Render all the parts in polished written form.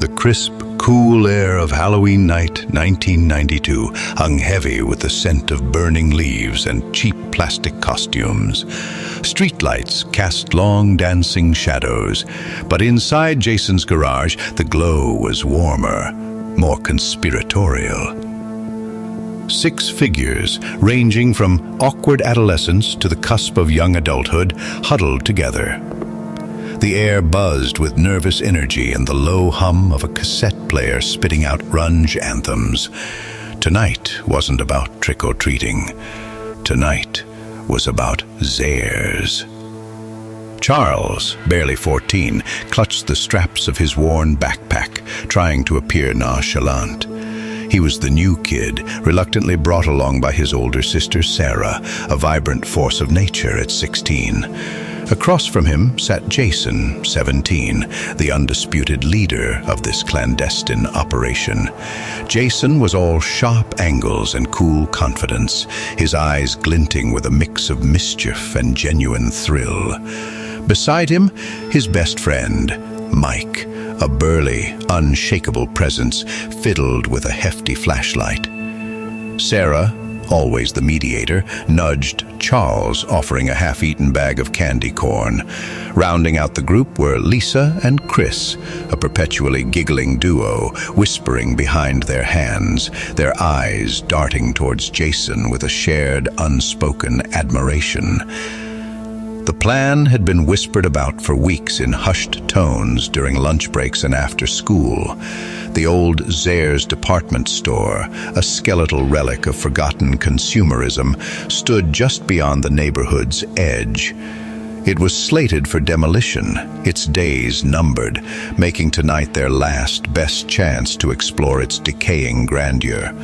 The crisp, cool air of Halloween night 1992 hung heavy with the scent of burning leaves and cheap plastic costumes. Streetlights cast long dancing shadows, but inside Jason's garage the glow was warmer, more conspiratorial. 6 figures, ranging from awkward adolescence to the cusp of young adulthood, huddled together. The air buzzed with nervous energy and the low hum of a cassette player spitting out grunge anthems. Tonight wasn't about trick-or-treating. Tonight was about Zayres. Charles, barely 14, clutched the straps of his worn backpack, trying to appear nonchalant. He was the new kid, reluctantly brought along by his older sister Sarah, a vibrant force of nature at 16. Across from him sat Jason, 17, the undisputed leader of this clandestine operation. Jason was all sharp angles and cool confidence, his eyes glinting with a mix of mischief and genuine thrill. Beside him, his best friend, Mike, a burly, unshakable presence, fiddled with a hefty flashlight. Sarah, always the mediator, nudged Charles, offering a half-eaten bag of candy corn. Rounding out the group were Lisa and Chris, a perpetually giggling duo, whispering behind their hands, their eyes darting towards Jason with a shared, unspoken admiration. The plan had been whispered about for weeks in hushed tones during lunch breaks and after school. The old Zayre's department store, a skeletal relic of forgotten consumerism, stood just beyond the neighborhood's edge. It was slated for demolition, its days numbered, making tonight their last, best chance to explore its decaying grandeur.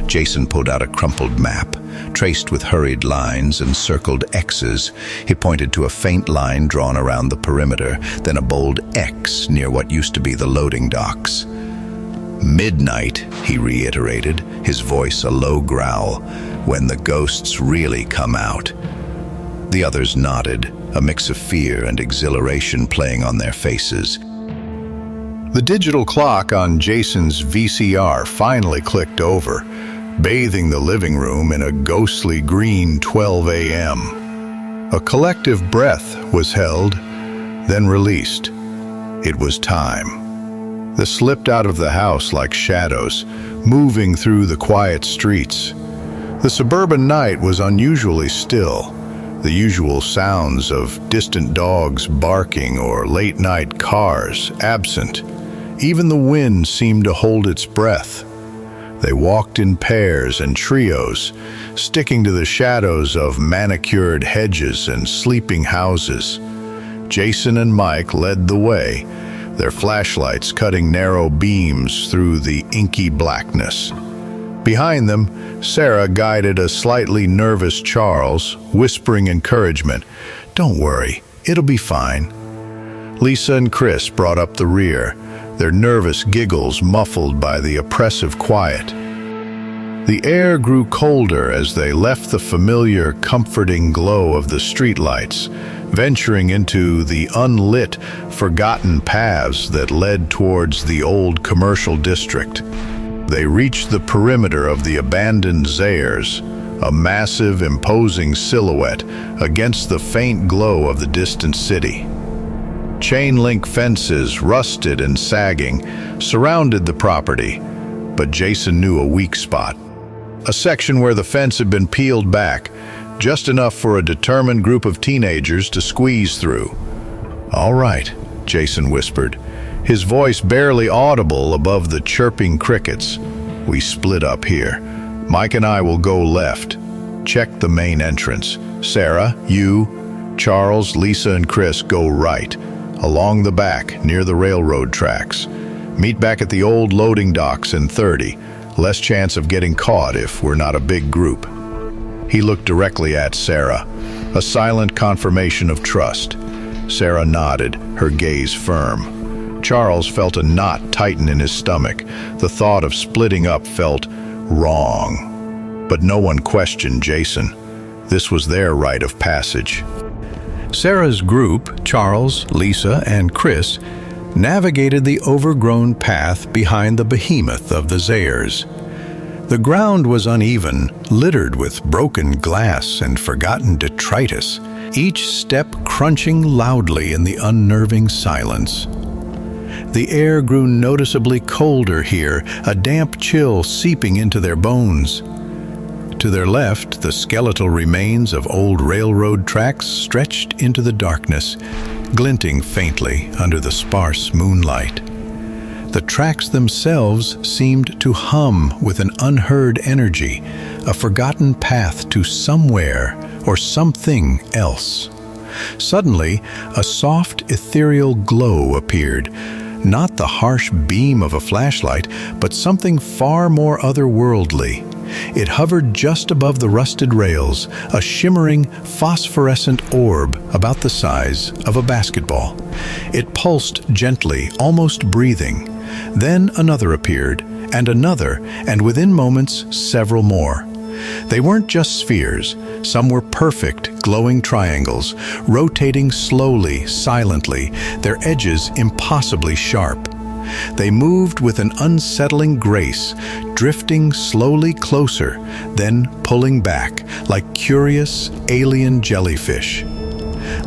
Jason pulled out a crumpled map, traced with hurried lines and circled X's. He pointed to a faint line drawn around the perimeter, then a bold X near what used to be the loading docks. "Midnight," he reiterated, his voice a low growl, "when the ghosts really come out." The others nodded, a mix of fear and exhilaration playing on their faces. The digital clock on Jason's VCR finally clicked over, bathing the living room in a ghostly green 12 a.m. A collective breath was held, then released. It was time. They slipped out of the house like shadows, moving through the quiet streets. The suburban night was unusually still, the usual sounds of distant dogs barking or late-night cars absent. Even the wind seemed to hold its breath. They walked in pairs and trios, sticking to the shadows of manicured hedges and sleeping houses. Jason and Mike led the way, their flashlights cutting narrow beams through the inky blackness. Behind them, Sarah guided a slightly nervous Charles, whispering encouragement, "Don't worry, it'll be fine." Lisa and Chris brought up the rear, their nervous giggles muffled by the oppressive quiet. The air grew colder as they left the familiar, comforting glow of the streetlights, venturing into the unlit, forgotten paths that led towards the old commercial district. They reached the perimeter of the abandoned Zayres, a massive, imposing silhouette against the faint glow of the distant city. Chain-link fences, rusted and sagging, surrounded the property, but Jason knew a weak spot. A section where the fence had been peeled back, just enough for a determined group of teenagers to squeeze through. "All right," Jason whispered, his voice barely audible above the chirping crickets. "We split up here. Mike and I will go left. Check the main entrance. Sarah, you, Charles, Lisa, and Chris go right, along the back, near the railroad tracks. Meet back at the old loading docks in 30. Less chance of getting caught if we're not a big group." He looked directly at Sarah, a silent confirmation of trust. Sarah nodded, her gaze firm. Charles felt a knot tighten in his stomach. The thought of splitting up felt wrong. But no one questioned Jason. This was their rite of passage. Sarah's group, Charles, Lisa, and Chris, navigated the overgrown path behind the behemoth of the Zayres. The ground was uneven, littered with broken glass and forgotten detritus, each step crunching loudly in the unnerving silence. The air grew noticeably colder here, a damp chill seeping into their bones. To their left, the skeletal remains of old railroad tracks stretched into the darkness, glinting faintly under the sparse moonlight. The tracks themselves seemed to hum with an unheard energy, a forgotten path to somewhere or something else. Suddenly, a soft, ethereal glow appeared, not the harsh beam of a flashlight, but something far more otherworldly. It hovered just above the rusted rails, a shimmering, phosphorescent orb about the size of a basketball. It pulsed gently, almost breathing. Then another appeared, and another, and within moments, several more. They weren't just spheres. Some were perfect, glowing triangles, rotating slowly, silently, their edges impossibly sharp. They moved with an unsettling grace, drifting slowly closer, then pulling back, like curious, alien jellyfish.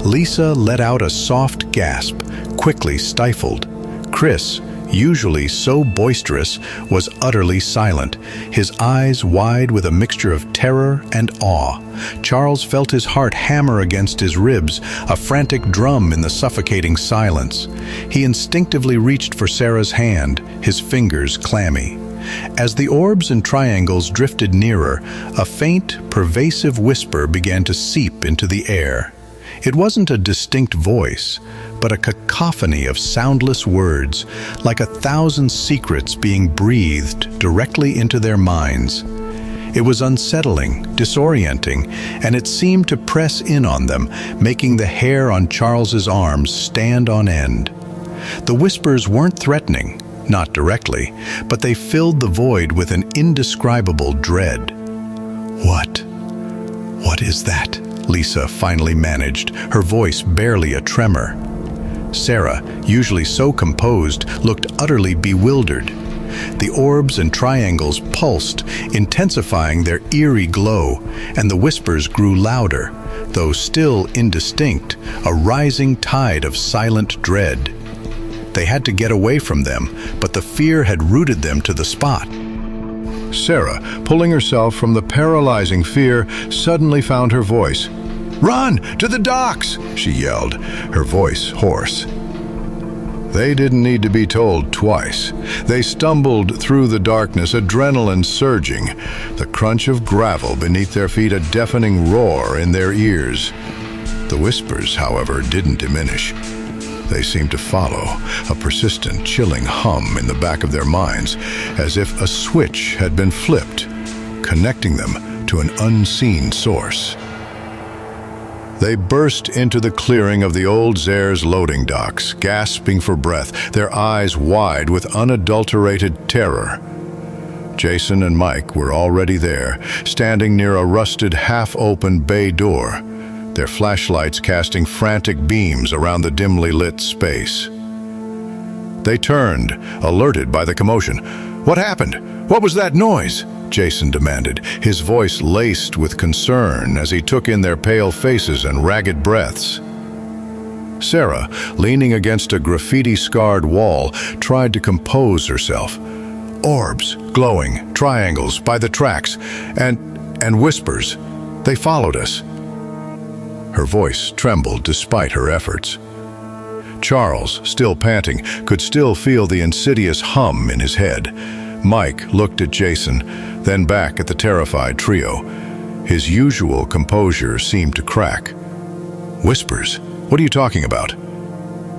Lisa let out a soft gasp, quickly stifled. Chris, usually so boisterous, was utterly silent, his eyes wide with a mixture of terror and awe. Charles felt his heart hammer against his ribs, a frantic drum in the suffocating silence. He instinctively reached for Sarah's hand, his fingers clammy. As the orbs and triangles drifted nearer, a faint, pervasive whisper began to seep into the air. It wasn't a distinct voice, but a cacophony of soundless words, like 1,000 secrets being breathed directly into their minds. It was unsettling, disorienting, and it seemed to press in on them, making the hair on Charles's arms stand on end. The whispers weren't threatening, not directly, but they filled the void with an indescribable dread. What is that?" Lisa finally managed, her voice barely a tremor. Sarah, usually so composed, looked utterly bewildered. The orbs and triangles pulsed, intensifying their eerie glow, and the whispers grew louder, though still indistinct, a rising tide of silent dread. They had to get away from them, but the fear had rooted them to the spot. Sarah, pulling herself from the paralyzing fear, suddenly found her voice. "Run! To the docks!" she yelled, her voice hoarse. They didn't need to be told twice. They stumbled through the darkness, adrenaline surging, the crunch of gravel beneath their feet a deafening roar in their ears. The whispers, however, didn't diminish. They seemed to follow, a persistent, chilling hum in the back of their minds, as if a switch had been flipped, connecting them to an unseen source. They burst into the clearing of the old Zayre's loading docks, gasping for breath, their eyes wide with unadulterated terror. Jason and Mike were already there, standing near a rusted, half-open bay door, their flashlights casting frantic beams around the dimly lit space. They turned, alerted by the commotion. "What happened? What was that noise?" Jason demanded, his voice laced with concern as he took in their pale faces and ragged breaths. Sarah, leaning against a graffiti-scarred wall, tried to compose herself. Orbs, glowing, triangles by the tracks, and whispers. They followed us. Her voice trembled despite her efforts. Charles, still panting, could still feel the insidious hum in his head. Mike looked at Jason, then back at the terrified trio. His usual composure seemed to crack. "Whispers? What are you talking about?"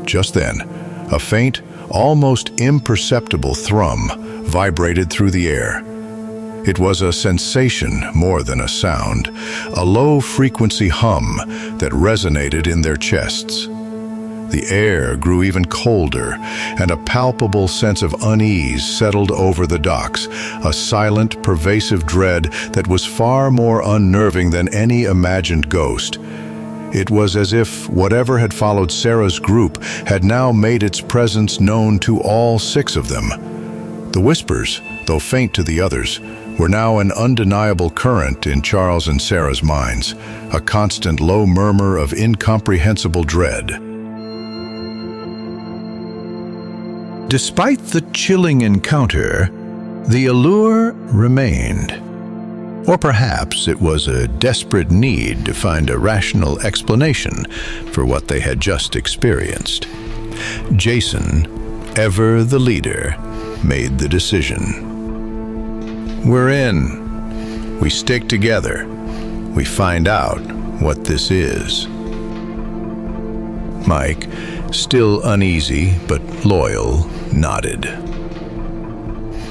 Just then, a faint, almost imperceptible thrum vibrated through the air. It was a sensation more than a sound, a low-frequency hum that resonated in their chests. The air grew even colder, and a palpable sense of unease settled over the docks, a silent, pervasive dread that was far more unnerving than any imagined ghost. It was as if whatever had followed Sarah's group had now made its presence known to all 6 of them. The whispers, though faint to the others, were now an undeniable current in Charles and Sarah's minds, a constant low murmur of incomprehensible dread. Despite the chilling encounter, the allure remained. Or perhaps it was a desperate need to find a rational explanation for what they had just experienced. Jason, ever the leader, made the decision. We're in. We stick together. We find out what this is. Mike, still uneasy but loyal, nodded.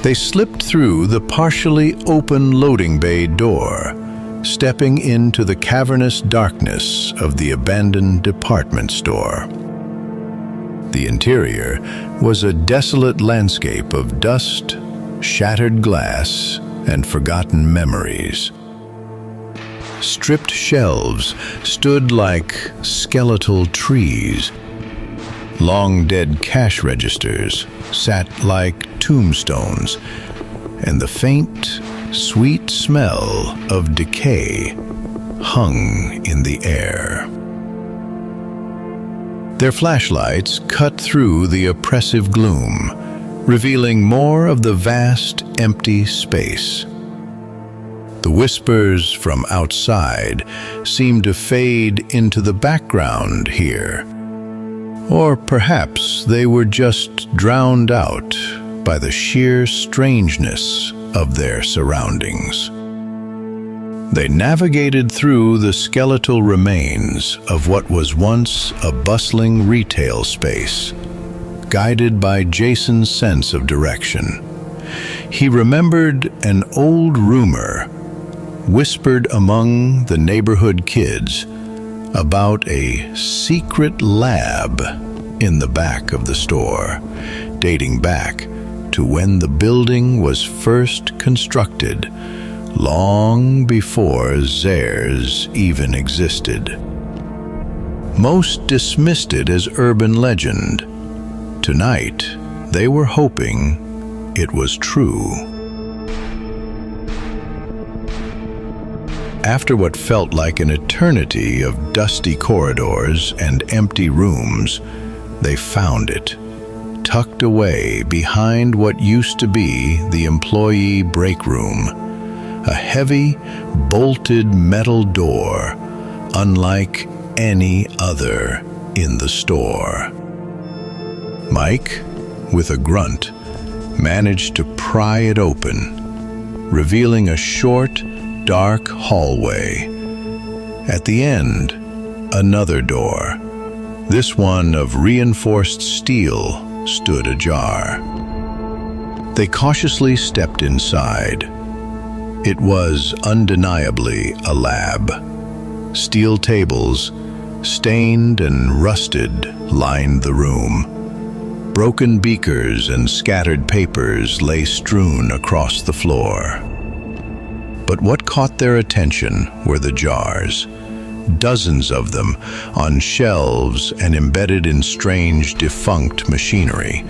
They slipped through the partially open loading bay door, stepping into the cavernous darkness of the abandoned department store. The interior was a desolate landscape of dust, shattered glass, and forgotten memories. Stripped shelves stood like skeletal trees. Long-dead cash registers sat like tombstones, and the faint, sweet smell of decay hung in the air. Their flashlights cut through the oppressive gloom, revealing more of the vast, empty space. The whispers from outside seemed to fade into the background here. Or perhaps they were just drowned out by the sheer strangeness of their surroundings. They navigated through the skeletal remains of what was once a bustling retail space, guided by Jason's sense of direction. He remembered an old rumor whispered among the neighborhood kids about a secret lab in the back of the store, dating back to when the building was first constructed, long before Zayre's even existed. Most dismissed it as urban legend. Tonight, they were hoping it was true. After what felt like an eternity of dusty corridors and empty rooms, they found it, tucked away behind what used to be the employee break room, a heavy, bolted metal door, unlike any other in the store. Mike, with a grunt, managed to pry it open, revealing a short, dark hallway. At the end, another door, this one of reinforced steel, stood ajar. They cautiously stepped inside. It was undeniably a lab. Steel tables, stained and rusted, lined the room. Broken beakers and scattered papers lay strewn across the floor. But what caught their attention were the jars, dozens of them on shelves and embedded in strange, defunct machinery,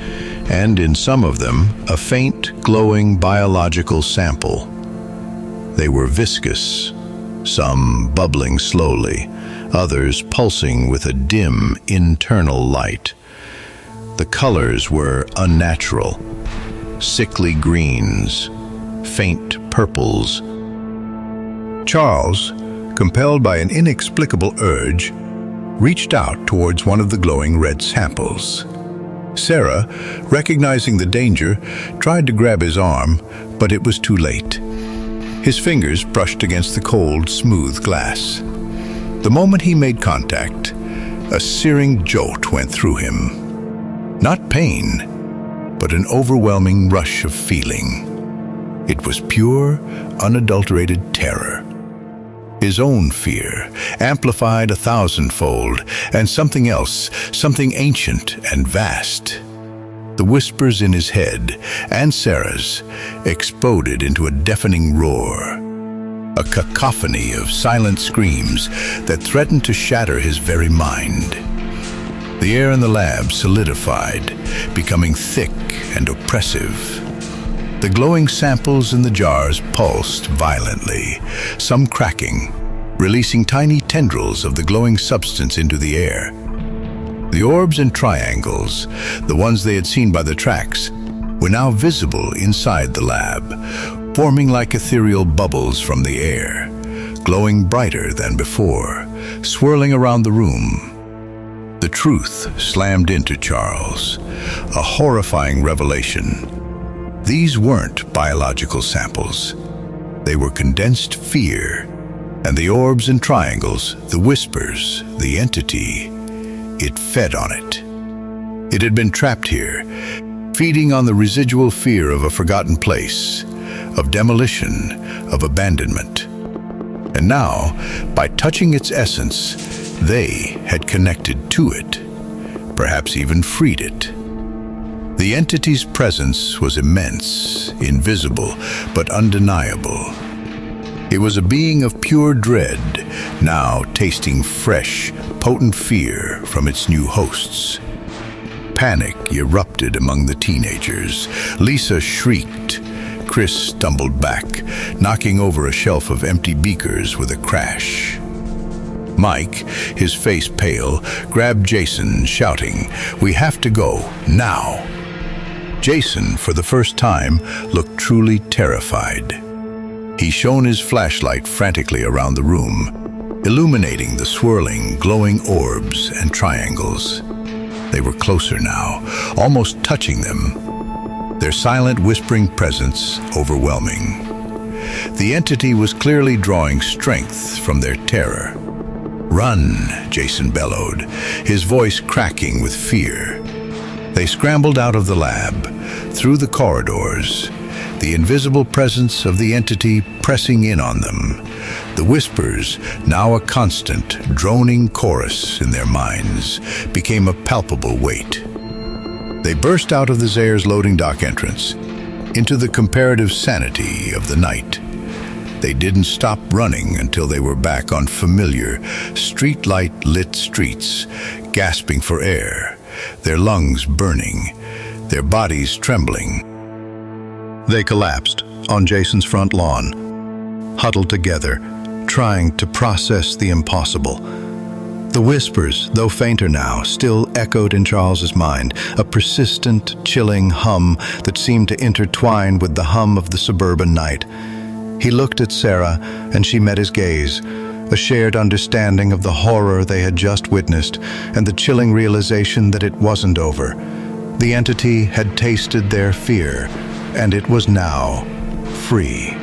and in some of them, a faint, glowing biological sample. They were viscous, some bubbling slowly, others pulsing with a dim internal light. The colors were unnatural, sickly greens, faint purples. Charles, compelled by an inexplicable urge, reached out towards one of the glowing red samples. Sarah, recognizing the danger, tried to grab his arm, but it was too late. His fingers brushed against the cold, smooth glass. The moment he made contact, a searing jolt went through him. Not pain, but an overwhelming rush of feeling. It was pure, unadulterated terror. His own fear, amplified 1,000-fold, and something else, something ancient and vast. The whispers in his head, and Sarah's, exploded into a deafening roar. a cacophony of silent screams that threatened to shatter his very mind. The air in the lab solidified, becoming thick and oppressive. The glowing samples in the jars pulsed violently, some cracking, releasing tiny tendrils of the glowing substance into the air. The orbs and triangles, the ones they had seen by the tracks, were now visible inside the lab, forming like ethereal bubbles from the air, glowing brighter than before, swirling around the room. The truth slammed into Charles, a horrifying revelation. These weren't biological samples. They were condensed fear, and the orbs and triangles, the whispers, the entity, it fed on it. It had been trapped here, feeding on the residual fear of a forgotten place, of demolition, of abandonment. And now, by touching its essence, they had connected to it, perhaps even freed it. The entity's presence was immense, invisible, but undeniable. It was a being of pure dread, now tasting fresh, potent fear from its new hosts. Panic erupted among the teenagers. Lisa shrieked. Chris stumbled back, knocking over a shelf of empty beakers with a crash. Mike, his face pale, grabbed Jason, shouting, "We have to go, now!" Jason, for the first time, looked truly terrified. He shone his flashlight frantically around the room, illuminating the swirling, glowing orbs and triangles. They were closer now, almost touching them, their silent, whispering presence overwhelming. The entity was clearly drawing strength from their terror. "Run," Jason bellowed, his voice cracking with fear. They scrambled out of the lab, through the corridors, the invisible presence of the entity pressing in on them, the whispers, now a constant, droning chorus in their minds, became a palpable weight. They burst out of the Zayre's loading dock entrance, into the comparative sanity of the night. They didn't stop running until they were back on familiar, streetlight-lit streets, gasping for air, their lungs burning, their bodies trembling. They collapsed on Jason's front lawn, huddled together, trying to process the impossible. The whispers, though fainter now, still echoed in Charles's mind, a persistent, chilling hum that seemed to intertwine with the hum of the suburban night. He looked at Sarah, and she met his gaze, a shared understanding of the horror they had just witnessed, and the chilling realization that it wasn't over. The entity had tasted their fear, and it was now free.